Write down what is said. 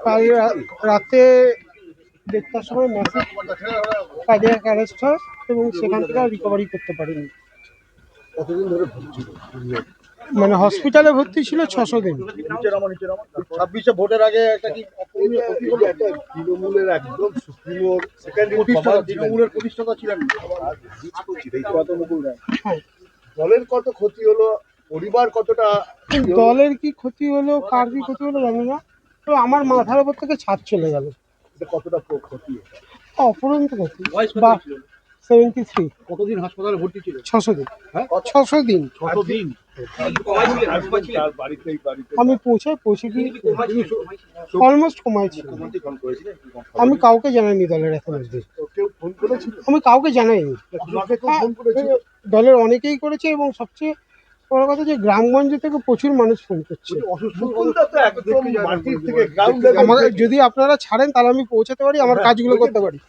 কাল রাতে 1:30টার সময় ম্যাসিভ কার্ডিয়াক অ্যারেস্ট হয় এবং সেখান থেকে আর রিকভারি করতে পারেনি। কতদিন ধরে ভুগছিল? মানে হসপিটালে ভর্তি ছিল 600 দিন। 26-এ ভোটের আগে একটা কি একটা তৃণমূলের একদম সুপ্রিমো তৃণমূলের প্রতিষ্ঠাতা ছিলেন হ্যাঁ, দলের কত ক্ষতি হলো, পরিবার কতটা দলের কি ক্ষতি হলো, কার কি ক্ষতি হলো জানি না, তো আমার মাথার উপর থেকে ছাদ চলে গেল। কতটা ক্ষতি? অপরন্ত ক্ষতি। বা 73। কতদিন হাসপাতালে ভর্তি ছিল? 600 দিন। হ্যাঁ, 600 দিন। কতদিন? আমি পৌঁছে কি অলমোস্ট কমাইছি। আমি কাউকে জানাইনি দলের এখন অবধি। কেউ ফোন করেছিল? আমি কাউকে জানাইনি। আপনাকে কেউ ফোন করেছিল? দলের অনেকেই করেছে এবং সবচেয়ে বড় কথা যে গ্রামগঞ্জ থেকে প্রচুর মানুষ ফোন করছে। মুকুলদা তো একদম মাটির থেকে গ্রাউন্ড লেভেল আমাকে যদি আপনারা ছাড়েন তাহলে আমি পৌঁছাতে পারি, আমার কাজগুলো করতে পারি।